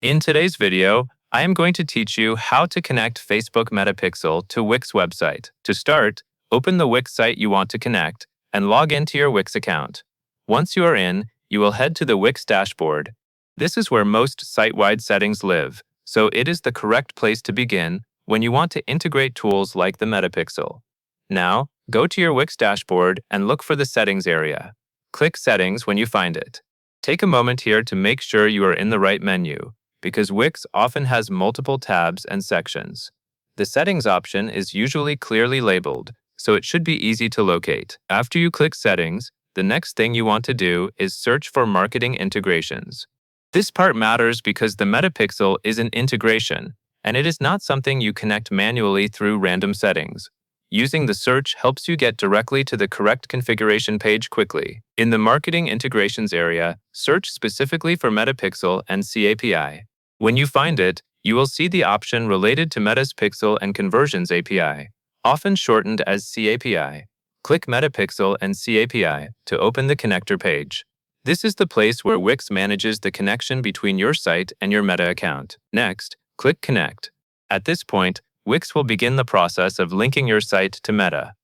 In today's video, I am going to teach you how to connect Facebook Metapixel to Wix website. To start, open the Wix site you want to connect and log into your Wix account. Once you are in, you will head to the Wix dashboard. This is where most site-wide settings live, so it is the correct place to begin when you want to integrate tools like the Metapixel. Now, go to your Wix dashboard and look for the Settings area. Click Settings when you find it. Take a moment here to make sure you are in the right menu, because Wix often has multiple tabs and sections. The Settings option is usually clearly labeled, so it should be easy to locate. After you click Settings, the next thing you want to do is search for Marketing Integrations. This part matters because the Metapixel is an integration, and it is not something you connect manually through random settings. Using the search helps you get directly to the correct configuration page quickly. In the Marketing Integrations area, search specifically for Metapixel and CAPI. When you find it, you will see the option related to Meta's Pixel and Conversions API, often shortened as CAPI. Click Metapixel and CAPI to open the connector page. This is the place where Wix manages the connection between your site and your Meta account. Next, click Connect. At this point, Wix will begin the process of linking your site to Meta.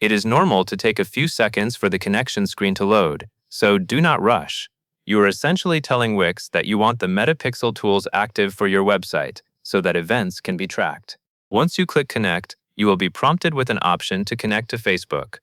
It is normal to take a few seconds for the connection screen to load, so do not rush. You are essentially telling Wix that you want the Metapixel tools active for your website so that events can be tracked. Once you click Connect, you will be prompted with an option to connect to Facebook.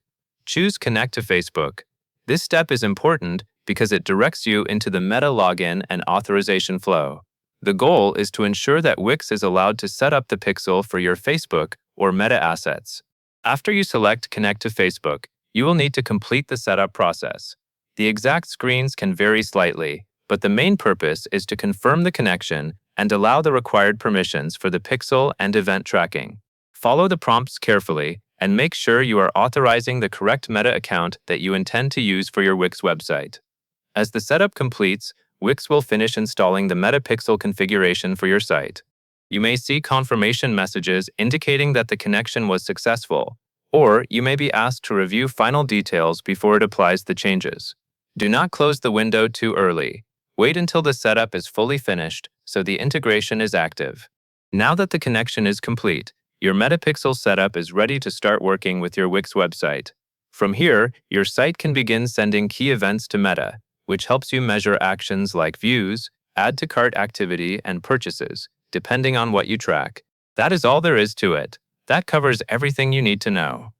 Choose Connect to Facebook. This step is important because it directs you into the Meta login and authorization flow. The goal is to ensure that Wix is allowed to set up the pixel for your Facebook or Meta assets. After you select Connect to Facebook, you will need to complete the setup process. The exact screens can vary slightly, but the main purpose is to confirm the connection and allow the required permissions for the pixel and event tracking. Follow the prompts carefully and make sure you are authorizing the correct Meta account that you intend to use for your Wix website. As the setup completes, Wix will finish installing the Metapixel configuration for your site. You may see confirmation messages indicating that the connection was successful, or you may be asked to review final details before it applies the changes. Do not close the window too early. Wait until the setup is fully finished so the integration is active. Now that the connection is complete, your Metapixel setup is ready to start working with your Wix website. From here, your site can begin sending key events to Meta, which helps you measure actions like views, add to cart activity, and purchases, depending on what you track. That is all there is to it. That covers everything you need to know.